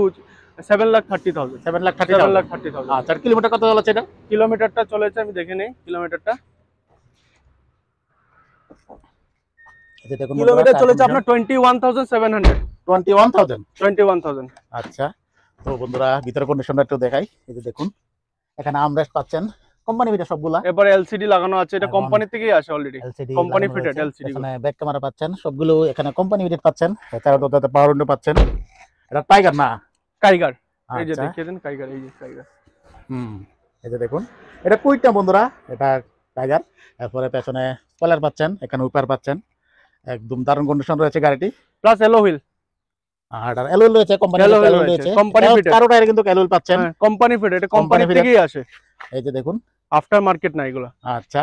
7,30,000। 7,30,000। আচ্ছা, কিলোমিটার কত চলেছে এটা? কিলোমিটারটা চলেছে আমি দেখে নেই কিলোমিটারটা। কিলোমিটার চলেছে আপনার 21,700। 21,000। আচ্ছা, তো বন্ধুরা ভিতরে কন্ডিশনটা একটু দেখাই। এই যে দেখুন, এখানে আমরেস্ট পাচ্ছেন, কোম্পানি ফিটেড সবগুলা। এবারে এলসিডি লাগানো আছে, এটা কোম্পানি থেকেই আসে অলরেডি। কোম্পানি ফিটেড এলসিডি, এখানে ব্যাক ক্যামেরা পাচ্ছেন, সবগুলো এখানে কোম্পানি ফিটেড পাচ্ছেন। এছাড়াও পাওয়ার উইন্ডো পাচ্ছেন। এটা টাইগার না কাইগার। এই যে দেখিয়ে দেন কাইগার, এই যে কাইগার। এই যে দেখুন, এটা কুইটটা বন্ধুরা, এটা টাইগার। এরপরে পেছনে স্পয়লার পাচ্ছেন, এখানে উইপার পাচ্ছেন। একদম দারুণ কন্ডিশন রয়েছে গাড়িটি। প্লাস এলো হুইল। আর এলওএল রয়েছে, কোম্পানি রয়েছে, কোম্পানি ফিটেড। কারো টায়ারে কিন্তু এলওএল পাচ্ছেন, কোম্পানি ফিটেড, এটা কোম্পানি থেকেই আসে। এই যে দেখুন, আফটার মার্কেট না এগুলো। আচ্ছা,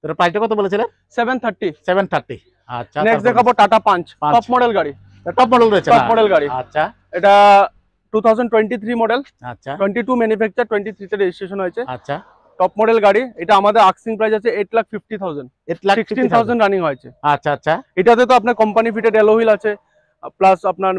এর প্রাইসটা কত বলেছিলেন? 730। আচ্ছা, নেক্সট দেখাবো টাটা পাঞ্চ, টপ মডেল গাড়ি। টপ মডেল রয়েছে, টপ মডেল গাড়ি। আচ্ছা, এটা 2023 মডেল। আচ্ছা, 22 ম্যানুফ্যাকচার, 23 তে রেজিস্ট্রেশন হয়েছে। আচ্ছা, টপ মডেল গাড়ি। এটা আমাদের আস্কিং প্রাইস আছে 8,50,000। 16,000 রানিং হয়েছে। আচ্ছা আচ্ছা, এটাতে তো আপনার কোম্পানি ফিটেড এলো হুইল আছে, প্লাস আপনার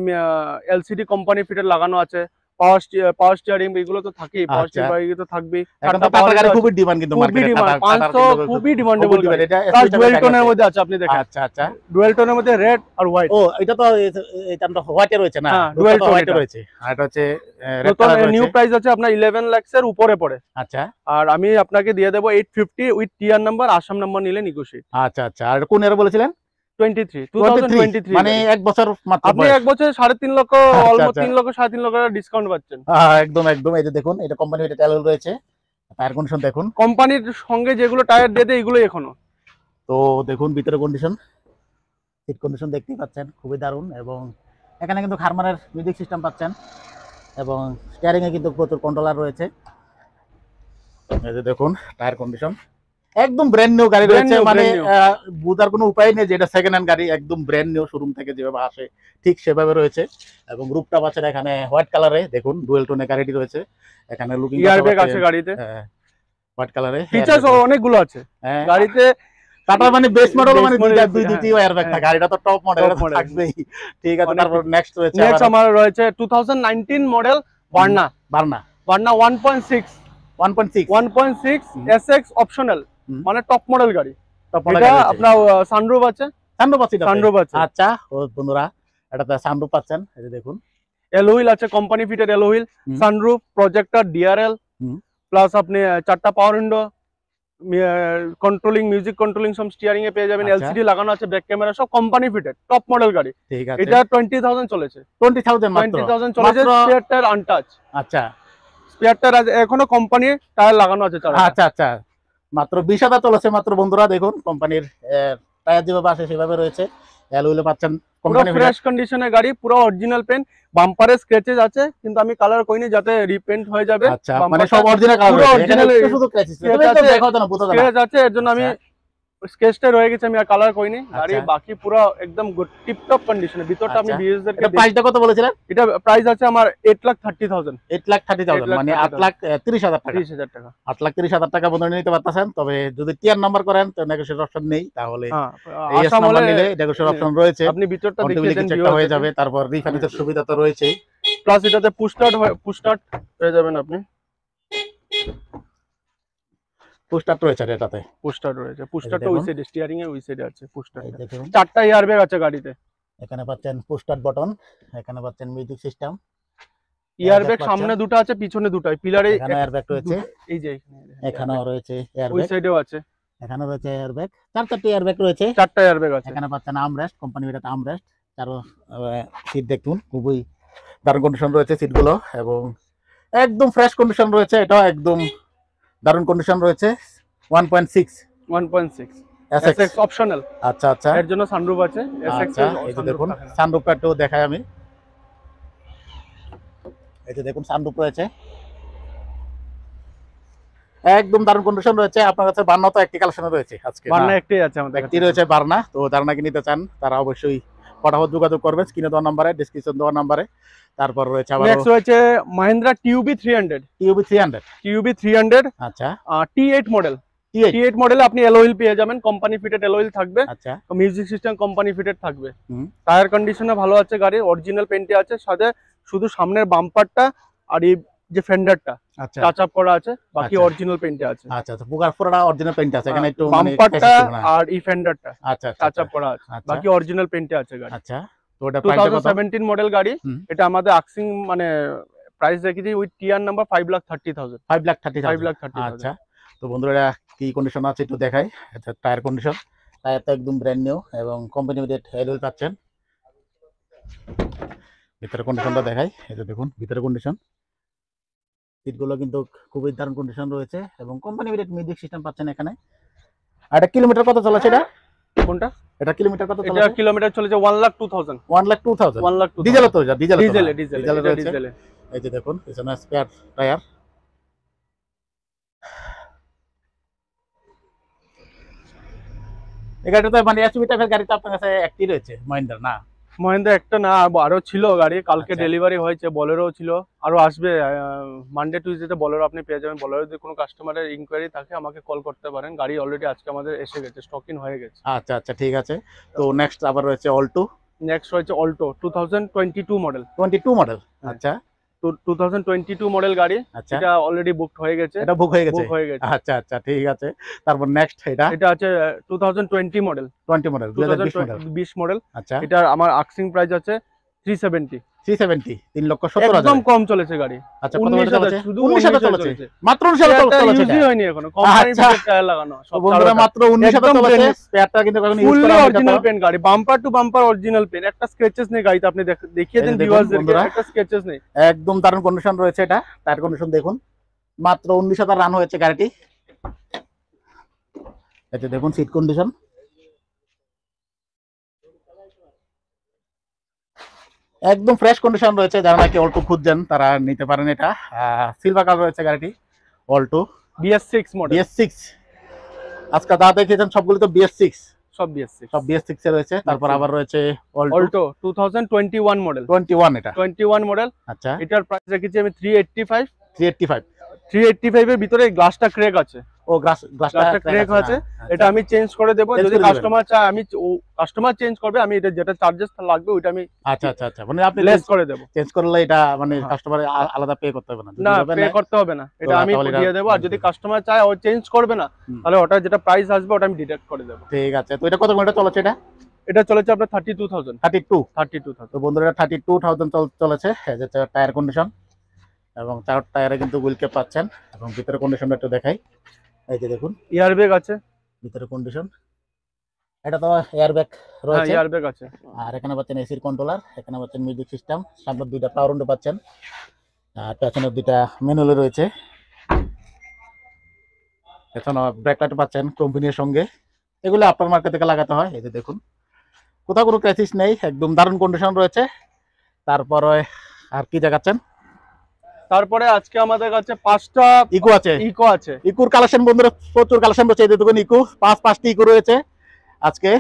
এলসিডি কোম্পানি ফিটেড লাগানো আছে, পাওয়ার স্টিয়ারিং এগুলো তো থাকেই, পাওয়ার স্টিয়ারিং তো থাকবেই। এখন তো টাটা গাড়ি খুবই ডিমান্ড কিন্তু মার্কেটে। 500 খুবই ডিমান্ডেবল গাড়ি। এটা ডুয়াল টোনের মধ্যে আছে, আপনি দেখেন। আচ্ছা আচ্ছা, ডুয়াল টোনের মধ্যে রেড আর হোয়াইট। ও, এটা তো এটা তো হোয়াইটে রয়েছে না? ডুয়াল টোন হোয়াইটে রয়েছে। আর এটা হচ্ছে রেড কালার রয়েছে। নিউ প্রাইস আছে আপনার 11 লাখ এর উপরে পড়ে। আচ্ছা, আর আমি আপনাকে দিয়ে দেব 850 with TR number, Assam number নিলে নেগোশিয়েট। আচ্ছা আচ্ছা, আর কোন এর বলেছিলেন? 2023 মানে এক বছর মাত্র। আপনি এক বছরে 3.5 লক্ষ, অলমোস্ট 3 লক্ষ 3.5 লক্ষ টাকা ডিসকাউন্ট পাচ্ছেন। একদম একদম। এই যে দেখুন, এটা কোম্পানি ফিটেড এলওএল রয়েছে। টায়ার কন্ডিশন দেখুন, কোম্পানির সঙ্গে যেগুলো টায়ার দিয়ে দেয় এগুলোই এখনো। তো দেখুন ভিতরে কন্ডিশন, সিট কন্ডিশন দেখতেই পাচ্ছেন, খুবই দারুণ। এবং এখানে কিন্তু হারমানের মিউজিক সিস্টেম পাচ্ছেন, এবং স্টিয়ারিং এ কিন্তু প্রচুর কন্ট্রোলার রয়েছে। এই যে দেখুন টায়ার কন্ডিশন, একদম ব্র্যান্ড নিউ গাড়ি রয়েছে, new, মানে brand new। বুঝার কোনো উপায় নেই যে এটা সেকেন্ড হ্যান্ড গাড়ি, একদম ব্র্যান্ড নিউ শোরুম থেকে যেভাবে আসে ঠিক সেভাবে রয়েছে। এবং রূপটা পাচ্ছেন এখানে হোয়াইট কালারে, দেখুন ডুয়েল টোনে গাড়িটি রয়েছে। এখানে লুকিং এয়ারব্যাগ আছে গাড়িতে, হোয়াইট কালারে, ফিচার্স অনেকগুলো আছে হ্যাঁ গাড়িতে। টাটা মানে বেস মডেল, মানে Base model, দুইটি এয়ারব্যাগ থাকে, গাড়িটা তো টপ মডেল থাকবেই। ঠিক আছে, তারপর নেক্সট রয়েছে নেক্সট আমার রয়েছে 2019 model Verna. Verna 1.6 1.6 SX optional, মানে টপ মডেল গাড়ি। এটা আপনার সানরুফ আছে, সানরুফ আছে। আচ্ছা ও বন্ধুরা, এটাতে সানরুফ পাচ্ছেন, এই যে দেখুন এলোহুইল আছে, company fitted alloy wheel, sunroof, projector, DRL, plus আপনি 4টা power window, controlling, music controlling সব স্টিয়ারিং এ পেয়ে যাবেন। এলসিডি লাগানো আছে, ব্যাক ক্যামেরা, সব কোম্পানি ফিটেড টপ মডেল গাড়ি। ঠিক আছে, এটা 20,000 চলেছে, 20,000 মাত্র 20,000 চলেছে। স্পেয়ার টায়ার আনটাচ, আচ্ছা স্পেয়ার টায়ার এখনো কোম্পানির টায়ার লাগানো আছে। আচ্ছা আচ্ছা, মাত্র 20,000 চলেছে মাত্র বন্ধুরা। দেখুন কোম্পানির টায়ার যেভাবে আসে সেভাবে রয়েছে। অ্যালুইলে পাচ্ছেন কোম্পানি ফ্রেশ কন্ডিশনের গাড়ি, পুরো অরিজিনাল পেন, বাম্পারে স্ক্র্যাচেস আছে কিন্তু আমি কালার করিনি যাতে রিপেন্ট হয়ে যাবে। আচ্ছা, মানে সব অরিজিনাল কালার আছে, এখানে শুধু স্ক্র্যাচেস আছে, এর জন্য আমি স্কেচটা রয়ে গেছে, আমি আর কালার করিনি। গাড়ি বাকি পুরো একদম টিপ টপ কন্ডিশনে। ভিতরটা আপনি বিএসদেরকে, এটা প্রাইসটা কত বলেছিলেন? এটা প্রাইস আছে আমার 8,30,000, 8,30,000 মানে 8,30,000 টাকা, 30,000 টাকা, 8,30,000 টাকা বন্ধুরা নিতে পারতেছেন। তবে যদি টিয়ার নাম্বার করেন তো নেগোশিয়েশন অপশন নেই, তাহলে এই আসাম নাম্বার হলে নিলে নেগোশিয়েশন অপশন রয়েছে, আপনি ভিতরটা দেখিয়ে দেন, চেকটা হয়ে যাবে। তারপর রিফাইন্যান্সের সুবিধা তো রয়েছেই, প্লাস এটাতে পুশ স্টার্ট পেয়ে যাবেন আপনি। পুশস্টার্ট রয়েছে এটাতে, পুশস্টার্ট রয়েছে, পুশস্টারটা ওই সাইডে, স্টিয়ারিং এর ওই সাইডে আছে পুশস্টার। দেখুন 4টা এয়ারব্যাগ আছে গাড়িতে, এখানে পাচ্ছেন পুশস্টার্ট বাটন, এখানে পাচ্ছেন মিউজিক সিস্টেম, এয়ারব্যাগ সামনে দুটো আছে, পিছনে দুটো, পিলারে এখানে এয়ারব্যাগ রয়েছে, এই যে এখানেও রয়েছে ওই এয়ারব্যাগ, সাইডেও আছে, এখানে রয়েছে এয়ারব্যাগ, 4টি এয়ারব্যাগ রয়েছে, 4টা এয়ারব্যাগ আছে। এখানে পাচ্ছেন আমরেস্ট, কোম্পানি এটা আমরেস্ট, চারো সিট দেখুন খুবই দারুণ কন্ডিশন রয়েছে সিটগুলো, এবং একদম ফ্রেশ কন্ডিশন রয়েছে, এটাও একদম দারুণ কন্ডিশন রয়েছে। 1.6 এসএক্স অপশনাল। আচ্ছা আচ্ছা, এর জন্য সানরুফ আছে। এসএক্স এই যে দেখুন সানরুফটা একটু দেখাই আমি, এই যে দেখুন সানরুফ রয়েছে, একদম দারুণ কন্ডিশন রয়েছে। আপনার কাছে বার্না তো একটি কালেকশন রয়েছে, আজকে বার্না একটাই আছে আমাদের একটি রয়েছে বার্না। তো যারা নাকি নিতে চান তারা অবশ্যই ফটাফট যোগাযোগ করবেন স্ক্রিনে দেওয়া নাম্বারে, ডেসক্রিপশন দেওয়া নাম্বারে। তারপর রয়েছে আবার নেক্সট রয়েছে মাহিন্দ্রা টিউবি 300। আচ্ছা, T8 মডেল। T8 মডেলে আপনি এলোইল পেয়ে যাবেন, কোম্পানি ফিটেড এলোইল থাকবে। আচ্ছা, মিউজিক সিস্টেম কোম্পানি ফিটেড থাকবে। টায়ার কন্ডিশনে ভালো আছে, গাড়ি অরিজিনাল পেন্টে আছে, সাথে শুধু সামনের বাম্পারটা আর এই যে ফেন্ডারটা টাচ আপ করা আছে, বাকি অরিজিনাল পেন্টে আছে। আচ্ছা আচ্ছা, পুরোটা অরিজিনাল পেন্ট আছে, এখানে একটু বাম্পারটা আর এই ফেন্ডারটা আচ্ছা টাচ আপ করা আছে, বাকি অরিজিনাল পেন্টে আছে গাড়ি। আচ্ছা, তো এটা প্রাইস কত? 2017 মডেল গাড়ি। এটা আমাদের আক্সিং মানে প্রাইস রেখেছি উইথ টিআর নাম্বার 5,30,000। 5,30,000। আচ্ছা, তো বন্ধুরা কি কন্ডিশন আছে একটু দেখাই। আচ্ছা, টায়ার কন্ডিশন, টায়ারটা একদম ব্র্যান্ড নিউ এবং কোম্পানি মেড অয়েল পাচ্ছেন। ভিতরের কন্ডিশনটা দেখাই, এই যে দেখুন ভিতরের কন্ডিশন, সিটগুলো কিন্তু খুবই দারুণ কন্ডিশন রয়েছে এবং কোম্পানি মেড মিউজিক সিস্টেম পাচ্ছেন এখানে। আর এটা কিলোমিটার কত চলেছে এটা? কোনটা? এটা কিলোমিটার কত চলেছে? এটা কিলোমিটার চলেছে 1,02,000। 1,02,000 ডিজেল তো, ডিজেল। এই যে দেখুন পিছনে স্পেয়ার টায়ার, এই গাড়িটা তো মানে এসইউভি টাইপের গাড়ি তো আপনার কাছে একটি রয়েছে মহিন্দ্রা, না? মহিন্দ্রা একটা না, আরো ছিল গাড়ি, কালকে ডেলিভারি হয়েছে, বলেরো ছিল, আরো আসবে মানডে টুইসডেতে বলেরো আপনি পেয়ে যাবেন। বলেরো যদি কোনো কাস্টমারের ইনকোয়ারি থাকে আমাকে কল করতে পারেন, গাড়ি অলরেডি আজকে আমাদের এসে গেছে, স্টক ইন হয়ে গেছে। আচ্ছা আচ্ছা, ঠিক আছে। তো নেক্সট আবার রয়েছে অল্টো। নেক্সট রয়েছে অল্টো 2022 মডেল। 22 মডেল, আচ্ছা 2022 মডেল গাড়ি, এটা অলরেডি বুকড হয়ে গেছে। এটা বুক হয়ে গেছে। আচ্ছা আচ্ছা, ঠিক আছে। তারপর নেক্সট এটা আছে 2020 মডেল। 2020 মডেল। আচ্ছা, এটা আমার আস্কিং প্রাইস আছে 370। 3,70,000 একদম কম চলেছে গাড়ি। আচ্ছা, কত চলেছে? শুধু 19,000 চলেছে, মাত্র 19,000 চলেছে, ইউজই হয়নি এখনো, কোম্পানি ফিটেড টায়ার লাগানো সব। বন্ধুরা মাত্র 19,000 চলেছে, স্পেয়ারটা কিন্তু এখন ইউজ করা হচ্ছে। অরিজিনাল পেন গাড়ি, bumper to bumper original paint, একটা স্ক্র্যাচেস নেই গাড়িতে। আপনি দেখিয়ে দেন ভিউয়ারদেরকে, একটা স্ক্র্যাচেস নেই, একদম দারুণ কন্ডিশন রয়েছে। এটা টায়ার কন্ডিশন দেখুন, মাত্র 19,000 রান হয়েছে গাড়িটি। এতে দেখুন সিট কন্ডিশন, একদম ফ্রেশ কন্ডিশন রয়েছে। যারা নাকি অল্টো খুঁজছেন তারা নিতে পারেন। এটা সিলভার কালার রয়েছে গাড়িটি, অল্টো BS6 মডেল। BS6 আজকে যা দেখেছেন সবগুলো তো BS6, সব BS6, সব BS6 এ রয়েছে। তারপর আবার রয়েছে অল্টো 2021 মডেল, 21 এটা 21 মডেল। আচ্ছা, এটার প্রাইস রেখেছি আমি 385। 385 এর ভিতরে গ্লাসটা ক্র্যাক আছে, ও গ্লাসটা ক্র্যাক আছে, এটা আমি চেঞ্জ করে দেব। যদি কাস্টমার চায় আমি কাস্টমার চেঞ্জ করবে, আমি এটা যেটা চার্জেস লাগবে ওইটা আমি আচ্ছা মানে আপনি লেস করে দেব। চেঞ্জ করলে এটা মানে কাস্টমার আলাদা পে করতে হবে না? না, পে করতে হবে না, এটা আমি দিয়ে দেব। আর যদি কাস্টমার চায় ও চেঞ্জ করবে না, তাহলে ওটা যেটা প্রাইস আসবে ওটা আমি ডিডাক্ট করে দেব। ঠিক আছে। তো এটা কত ঘন্টা চলেছে? এটা চলেছে আপনার 32,000। তো বন্ধুরা 32,000 চলেছে। এই যে টায়ার কন্ডিশন, এবং চার টায়ারে কিন্তু হুইল ক্যাপ পাচ্ছেন, এবং ভিতরে কন্ডিশনটা একটু দেখাই। এই যে দেখুন এয়ার ব্যাগ আছে, ভিতরে কন্ডিশন, এটা তো এয়ার ব্যাগ রয়েছে, এয়ার ব্যাগ আছে। আর এখানে পাচ্ছেন এসির কন্ট্রোলার, এখানে পাচ্ছেন মিউজিক সিস্টেম, সামনে দুইটা পাওয়ার উইন্ডো পাচ্ছেন, আর পেছনে দুইটা ম্যানুয়াল রয়েছে। এখানে ব্রেক লাইট পাচ্ছেন কোম্পানির সঙ্গে, এগুলো আপনার মার্কেট থেকে লাগাতে হয়। এই যে দেখুন কোথাও কোনো ক্র্যাচিস নেই, একদম দারুণ কন্ডিশন রয়েছে। তারপরে আর কি দেখাচ্ছেন? তারপরে আজকে আমাদের কাছে 5টা ইকো আছে। ইকোর কালেকশন বন্ধুরা প্রচুর কালেকশন রয়েছে। এই দেখুন ইকো 5টি ইকো রয়েছে আজকে।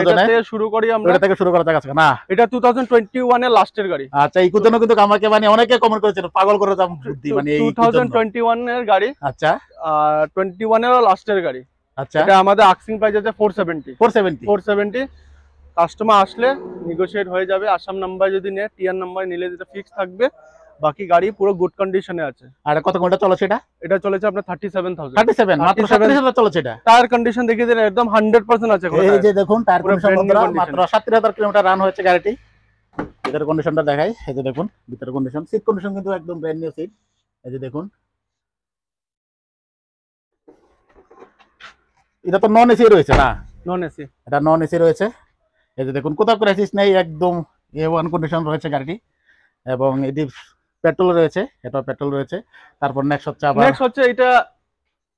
এটা থেকে শুরু করি আমরা, এটা থেকে শুরু করা যাক আজকে। না, এটা 2021 এর লাস্টের গাড়ি। আচ্ছা, ইকোর জন্য কিন্তু আমাকে মানে অনেকে কমেন্ট করেছিল পাগল করে দাম বুদ্ধি, মানে এই 2021 এর গাড়ি। আচ্ছা, 21 এর লাস্টের গাড়ি। আচ্ছা, এটা আমাদের আস্কিং প্রাইস আছে 470। কাস্টমার আসলে নেগোশিয়েট হয়ে যাবে। আসাম নাম্বার যদি নেয়, টিআর নাম্বার নিলে যেটা ফিক্স থাকবে, বাকি গাড়ি পুরো গুড কন্ডিশনে আছে। আর কত ঘন্টা চলেছে এটা চলেছে আপনার 37,000। মাত্র 37,000 চলেছে। এটা টায়ার কন্ডিশন দেখিয়ে দিন, একদম 100% আছে। এই যে দেখুন টায়ার কন্ডিশন বন্ধুরা, মাত্র 37,000 কিলোমিটার রান হয়েছে গাড়িটি। ভিতরে কন্ডিশনটা দেখাই। এই যে দেখুন ভিতরে কন্ডিশন, সিট কন্ডিশন কিন্তু একদম ব্র্যান্ড নিউ সিট। এই যে দেখুন, এটা তো নন এসি রয়েছে না? নন এসি, এটা নন এসি রয়েছে। এই যে দেখুন কোথাও ক্রাইসিস নেই, একদম A1 কন্ডিশন রয়েছে গাড়িটি, এবং এটি পেট্রোল রয়েছে, এটা পেট্রোল রয়েছে। তারপর নেক্সট হচ্ছে এটা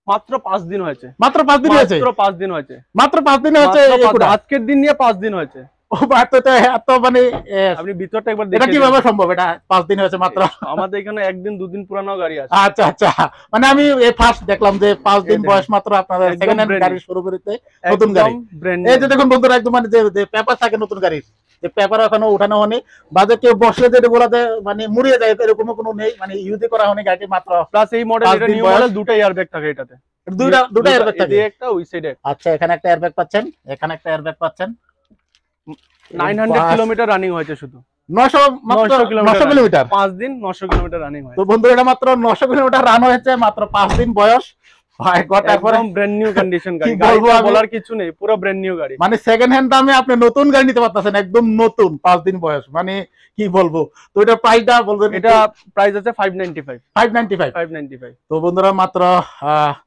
মাত্র 5 দিন হয়েছে। মাত্র 5 দিন হয়েছে। আজকের দিন নিয়ে 5 দিন হয়েছে। ও বাট তো এত মানে আপনি ভিতরটা একবার দেখে, এটা কিভাবে সম্ভব? এটা 5 দিন হয়েছে মাত্র? আমাদের এখানে একদিন দুদিন পুরানো গাড়ি আছে। আচ্ছা, মানে আমি এই ফার্স্ট দেখলাম যে 5 দিন বয়স মাত্র আপনাদের সেকেন্ড হ্যান্ড গাড়ি শুরু করতে, নতুন গাড়ি। এই যে দেখুন বন্ধুরা, একদম মানে যে পেপার থাকে নতুন গাড়ির, যে পেপার এখনো উঠানো হয়নি, বা যে কেউ বসলে যে এগুলাতে মানে মুড়িয়ে যায়, এরকম কোনো নেই, মানে ইউজ করা হয়নি গাড়ি মাত্র। প্লাস এই মডেল, এটা নিউ মডেল, দুটো এয়ার ব্যাগ থাকে এটাতে, দুটো এয়ার ব্যাগ থাকে, একটা ওই সাইডে। আচ্ছা, এখানে একটা এয়ার ব্যাগ পাচ্ছেন, এখানে একটা এয়ার ব্যাগ পাচ্ছেন। 900 কিলোমিটার রানিং হয়েছে, শুধু 900 কিলোমিটার 5 দিন 900 কিলোমিটার রানিং হয়েছে। তো বন্ধুরা এটা মাত্র 900 কিলোমিটার রান হয়েছে, মাত্র 5 দিন বয়স। ভাই গট, একদম ব্র্যান্ড নিউ কন্ডিশন গাড়ি, বলার কিছু নেই, পুরো ব্র্যান্ড নিউ গাড়ি। মানে সেকেন্ড হ্যান্ড দামে আপনি নতুন গাড়ি নিতে পারতেছেন, একদম নতুন, 5 দিন বয়স, মানে কি বলবো। তো এটা প্রাইসটা বলবেন? এটা প্রাইস আছে 595। তো বন্ধুরা মাত্র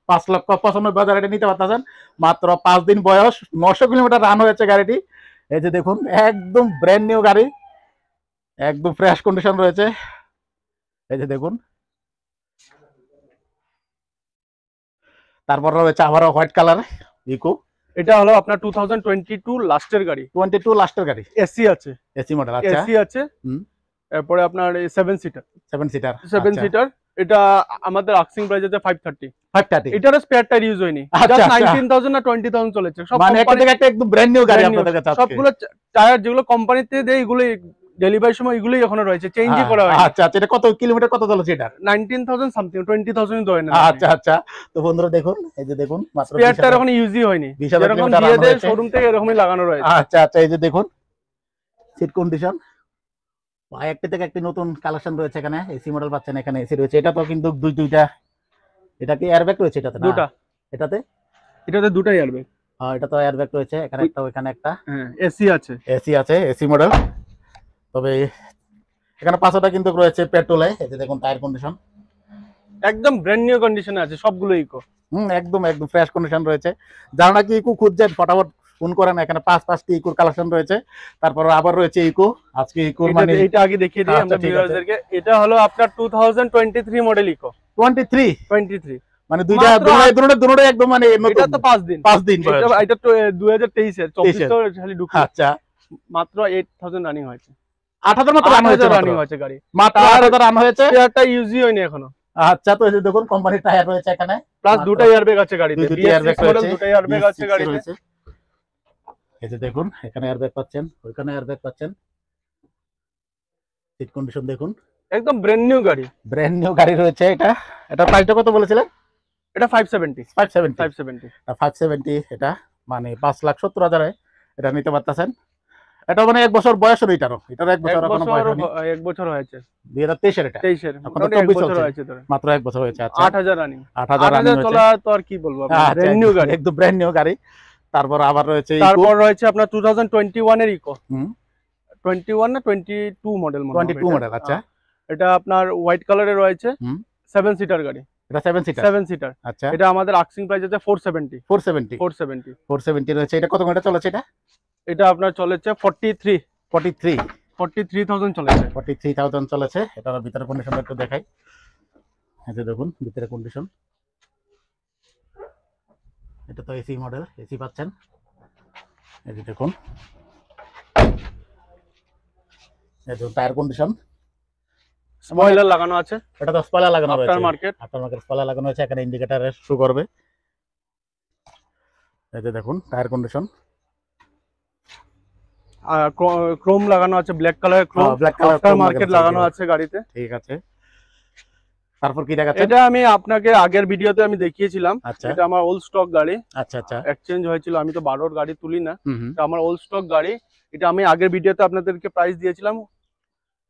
5,95,000 এটা নিতে পারতেছেন, মাত্র 5 দিন বয়স, 900 কিলোমিটার রান হয়েছে গাড়িটি। এই যে দেখুন একদম ব্র্যান্ড নিউ গাড়ি, একদম ফ্রেশ কন্ডিশন রয়েছে। এই যে দেখুন, তারপর রয়েছে আবারও হোয়াইট কালার ইকো। এটা হলো আপনার 2022 লাস্টের গাড়ি, 22 লাস্টের গাড়ি। এসি আছে, এসি মডেল। আচ্ছা, এসি আছে। এরপরে আপনার 7 সিটার। এটা আমাদের আস্কিং প্রাইস আছে 530। এটার স্পেয়ার টায়ার ইউজ হয়নি, জাস্ট 19,000 না 20,000 চলেছে। সব মানে একটা একদম ব্র্যান্ড নিউ গাড়ি আপনাদের কাছে। সবগুলো টায়ার যেগুলো কোম্পানিতে দেয়, এগুলো ডেলিভারি সময় এগুলোই এখনো রয়েছে, চেঞ্জই করা হয়নি। আচ্ছা, এটা কত কিলোমিটার কত চলেছে? এটা 19,000 সামথিং, 20,000 ধরে না। আচ্ছা, তো বন্ধুরা দেখুন, এই যে দেখুন মাত্র স্পেয়ার টায়ার এখন ইউজই হয়নি, যেরকম দিয়ে দেয় শোরুম থেকে এরকমই লাগানো রয়েছে। আচ্ছা, এই যে দেখুন সিট কন্ডিশন, একটা থেকে একটি নতুন কালেকশন রয়েছে। এখানে এসি মডেল পাচ্ছেন, এখানে এসি রয়েছে। এটা তো কিন্তু দুইটা, এটা কি এয়ারব্যাগ রয়েছে? এটাতে দুটো, এটাতে দুটো এয়ারব্যাগ। হ্যাঁ, এটা তো এয়ারব্যাগ রয়েছে, এখানে একটা, ওখানে একটা। হ্যাঁ, এসি আছে, এসি মডেল। তবে এখানে পাঁচটা কিন্তু রয়েছে পেট্রোলে। এই যে দেখুন টায়ার কন্ডিশন একদম ব্র্যান্ড নিউ কন্ডিশনে আছে সবগুলো ইকো। একদম ফ্রেশ কন্ডিশন রয়েছে। যারা নাকি ইকো খুঁজছেন ফটাফট ফোন করেন, এখানে 5টি ইকোর কালেকশন রয়েছে। তারপর আবার রয়েছে ইকো। আজকে ইকো মানে এটা আগে দেখিয়ে দিই আমরা ভিউয়ারদেরকে। এটা হলো আপনার 2023 মডেল ইকো। 23 মানে দুটো একদম মানে নতুন। এটা তো 5 দিন এটা তো 2023 এর 24 তো খালি ঢুকে। আচ্ছা, মাত্র 8000 রানিং হয়েছে। 8000 মাত্র রান হয়েছে গাড়ি, মাত্র 8000 রান হয়েছে। এটা ইউজই হয়নি এখনো। আচ্ছা, তো এই যে দেখুন কোম্পানির টায়ার রয়েছে এখানে, প্লাস দুটো এয়ারব্যাগ আছে গাড়িতে, দুটো এয়ারব্যাগ রয়েছে, দুটো এয়ারব্যাগ আছে গাড়িতে। এই যে দেখুন এখানে এয়ারব্যাগ পাচ্ছেন, ওইখানে এয়ারব্যাগ পাচ্ছেন। সিট কন্ডিশন দেখুন, একদম ব্র্যান্ড নিউ গাড়ি, ব্র্যান্ড নিউ গাড়ি রয়েছে। এটা প্রাইসটা কত বলেছিলেন? এটা 570 570 570, এটা মানে 5,70,000 এটা নিতে পারতেছেন। এটা মানে 1 বছর বয়স হলো এটারও, এটার 1 বছর এখনো বয়স হয়নি। 1 বছর হয়েছে 2023 এর, এটা 23 এর, এখন তো 24 চলছে, হয়েছে ধরে মাত্র 1 বছর হয়েছে। আচ্ছা, 8000 রানিং, 8000 রানিং চলা তো আর কি বলবো, ব্র্যান্ড নিউ গাড়ি, একদম ব্র্যান্ড নিউ গাড়ি। তারপর আবার রয়েছে তারপর রয়েছে আপনার 2021 এর ইকো, 21 না 22 মডেল, 22 মডেল। আচ্ছা, এটা আপনার হোয়াইট কালারে রয়েছে, 7 সিটার গাড়ি, এটা 7 সিটার। 7 সিটার। আচ্ছা, এটা আমাদের আস্কিং প্রাইস আছে 470 রয়েছে। এটা কত ঘন্টা চলেছে? এটা আপনার চলেছে 43,000 চলেছে, 43,000 চলেছে। এটার ভিতরে কন্ডিশন একটু দেখাই। এই যে দেখুন ভিতরে কন্ডিশন, এটা তো এসি মডেল, এসি পাচ্ছেন। এই যে দেখুন, এই যে টায়ার কন্ডিশন, স্পয়লার লাগানো আছে, এটা তো স্পয়লার লাগানো রয়েছে, আফটার মার্কেট স্পয়লার লাগানো আছে। এখানে ইন্ডিকেটরে শো করবে। এই যে দেখুন টায়ার কন্ডিশন, ক্রোম লাগানো আছে, black colour Chrome, after market লাগানো আছে গাড়িতে। ঠিক আছে, তারপর কি দেখাচ্ছে? এটা আমি আপনাকে আগের ভিডিওতে আমি দেখিয়েছিলাম। এটা আমার ওল্ড স্টক গাড়ি। আচ্ছা আচ্ছা, এক্সচেঞ্জ হয়েছিল, আমি তো 12 গাড়ি তুলি না, এটা আমার ওল্ড স্টক গাড়ি। এটা আমি আগের ভিডিওতে আপনাদেরকে প্রাইস দিয়েছিলাম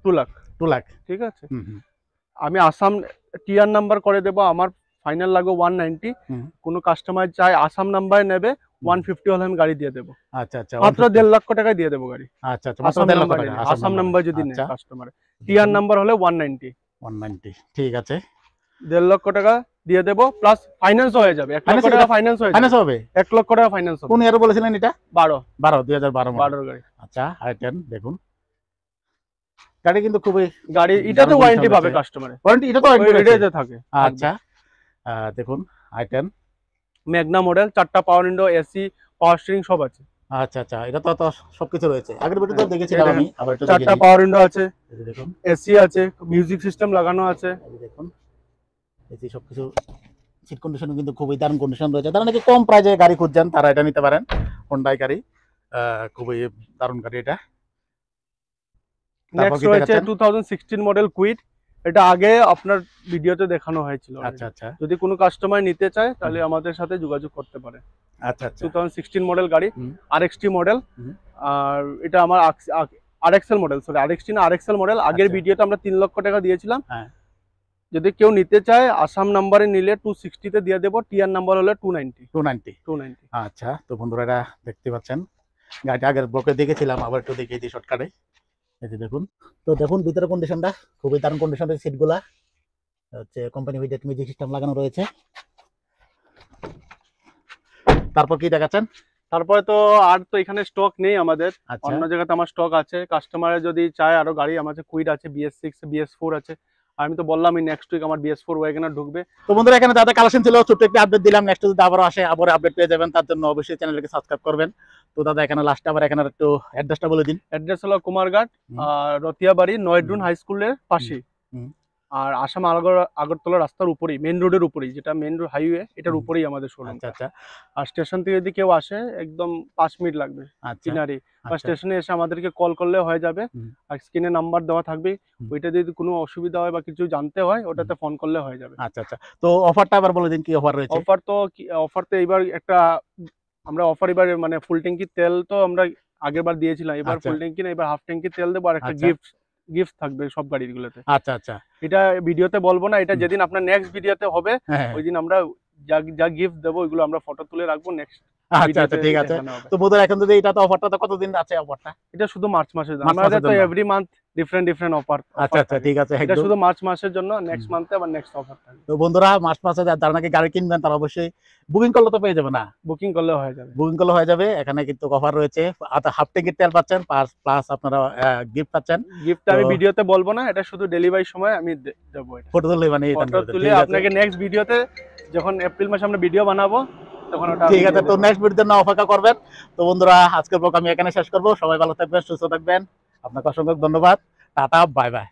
2 লাখ। ঠিক আছে, আমি আসাম টিআর নাম্বার করে দেব, আমার ফাইনাল লাগবে 190। কোনো কাস্টমার চাই আসাম নাম্বার নেবে, 150 হলে আমি গাড়ি দিয়ে দেবো। আচ্ছা আচ্ছা, মাত্র 1.5 লক্ষ টাকায় দিয়ে দেবো গাড়ি। আচ্ছা আচ্ছা, মাত্র 1.5 লক্ষ টাকা আসাম নাম্বার যদি নেয় কাস্টমার, টিআর নাম্বার হলে 190। ঠিক আছে, 1.5 লক্ষ টাকা দিয়ে দেবো, প্লাস ফাইন্যান্স হয়ে যাবে, 1 লক্ষ টাকা ফাইন্যান্স হবে, 1 লক্ষ টাকা ফাইন্যান্স হবে। কোন ইয়ার বলেছিলেন এটা? 2012 গাড়ি। আচ্ছা, i10 দেখুন, গাড়ি কিন্তু খুবই, গাড়ি এটাতে ওয়ারেন্টি পাবে কাস্টমারে, ওয়ারেন্টি এটা তো এটাতে থাকে। আচ্ছা, দেখুন i10 ম্যাগনা মডেল, 4টা power window, AC, power steering সব আছে। আচ্ছা আচ্ছা, এটা তো সবকিছু রয়েছে, আগের ভিডিওতে দেখেছিলাম আমি। আবার একটু 4টা পাওয়ার উইন্ডো আছে, দেখুন এসি আছে, মিউজিক সিস্টেম লাগানো আছে। দেখুন এসি সবকিছু, সিট কন্ডিশন কিন্তু খুবই দারুণ কন্ডিশন রয়েছে। তারা নাকি কম প্রাইজে গাড়ি খুঁজছেন, তারা এটা নিতে পারেন, হোন্ডাই গাড়ি, খুবই দারুণ গাড়ি এটা। নেক্সট রয়েছে 2016 মডেল কুইড, এটা আগে আপনার ভিডিওতে দেখানো হয়েছিল। আচ্ছা আচ্ছা, যদি কোনো কাস্টমার নিতে চায় তাহলে আমাদের সাথে যোগাযোগ করতে পারে। আচ্ছা আচ্ছা, 2016 মডেল গাড়ি, আরএক্সটি মডেল। আর এটা আমার আরএক্সএল মডেল, সরি আরএক্সটি না, আরএক্সএল মডেল। আগের ভিডিওতে আমরা 3 লক্ষ টাকা দিয়েছিলাম। যদি কেউ নিতে চায় আসাম নাম্বারে নিলে 260 তে দিয়ে দেবো, টিআর নাম্বার হলে 290। আচ্ছা, তো বন্ধুরা এটা দেখতে পাচ্ছেন, গাড়িটা আগের ব্লকে দেখেছিলাম, আবার একটু দেখিয়ে দিই শর্টকাটে। এই যে দেখুন, তো দেখুন ভিতরে কন্ডিশনটা খুবই দারুণ কন্ডিশন রয়েছে, সিটগুলা হচ্ছে কোম্পানি ভিডিও মিউজিক সিস্টেম লাগানো রয়েছে। তারপর কি দেখাচ্ছেন? তারপরে তো আর তো এখানে স্টক নেই আমাদের, অন্য জায়গাতে আমার স্টক আছে। কাস্টমারে যদি চায় আরো গাড়ি, আমাদের কুইড আছে, BS6 BS4 আছে। আমি তো বললামই নেক্সট উইক আমার BS4 ওয়াগনার ঢুকবে। তো বন্ধুরা এখানে যাদের কালেকশন ছিল ছোট্ট একটি আপডেট দিলাম, নেক্সট যদি আবারও আসে আবার আপডেট পেয়ে যাবেন, তার জন্য অবশ্যই চ্যানেলকে সাবস্ক্রাইব করবেন। তো দাদা এখানে লাস্টে আবার এখানে একটু অ্যাড্রেসটা বলে দিন। অ্যাড্রেস হলো কুমারঘাট, রতিয়াবাড়ি, নয়ড্রুন হাই স্কুলের পাশে। আর আসাম আগরতলা রাস্তার উপরেই, মেন রোডের উপরেই, যেটা মেন রোড হাইওয়ে, এটার উপরেই আমাদের শোরুম। আচ্ছা, আর স্টেশন থেকে যদি কেউ আসে একদম 5 মিনিট লাগবে কিনারে, বা স্টেশনে এসে আমাদেরকে কল করলে হয়ে যাবে। আর স্ক্রিনে নাম্বার দেওয়া থাকবে, ওইটা যদি কোনো অসুবিধা হয় বা কিছু জানতে হয় ওটাতে ফোন করলে হয়ে যাবে। আচ্ছা আচ্ছা, তো অফারটা আবার বলে দিন, কি অফার রয়েছে? অফার তো এবার একটা আমরা অফার, এবার মানে ফুল ট্যাঙ্কি তেল তো আমরা আগের বার দিয়েছিলাম, এবার ফুল ট্যাঙ্কি না, এবার হাফ ট্যাঙ্কি তেল দেবো, আর একটা গিফট থাকবে সব গাড়িগুলোতে। আচ্ছা আচ্ছা, এটা ভিডিওতে বলবো না, এটা যেদিন আপনার নেক্সট ভিডিওতে হবে ওই দিন আমরা যা গিফট দেবো ওইগুলো আমরা ফটো তুলে রাখবো নেক্সট। আচ্ছা আচ্ছা, ঠিক আছে। তো বন্ধুরা এখন যদি এটা তো অফারটা তো কতদিন আছে অফারটা? এটা শুধু মার্চ মাসের জন্য, আমাদের তো এভরি মান্থ ডিফারেন্ট অফার। আচ্ছা আচ্ছা, ঠিক আছে, এটা শুধু মার্চ মাসের জন্য, নেক্সট মান্থে আবার নেক্সট অফার থাকবে। তো বন্ধুরা মার্চ মাসে যারা নাকি গাড়ি কিনবেন তারা অবশ্যই বুকিং করলে তো পেয়ে যাবে না? বুকিং করলে হয়ে যাবে। এখানে কিন্তু অফার রয়েছে, হাফ ট্যাঙ্কির তেল পাচ্ছেন, প্লাস আপনারা গিফট পাচ্ছেন। গিফট আমি ভিডিওতে বলবো না, এটা শুধু ডেলিভারি সময় আমি দেব। এটা ফটো তুলে মানে ফটো তুলে আপনাকে নেক্সট ভিডিওতে, যখন এপ্রিল মাসে আমরা ভিডিও বানাবো তখন ওটা। ঠিক আছে, তো নেক্সট ভিডিওর জন্য অপেক্ষা করবেন। তো বন্ধুরা আজকের ব্লগ আমি এখানে শেষ করব। সবাই ভালো থাকবেন, সুস্থ থাকবেন, আপনাকে অসংখ্য ধন্যবাদ, টাটা, বাই বাই।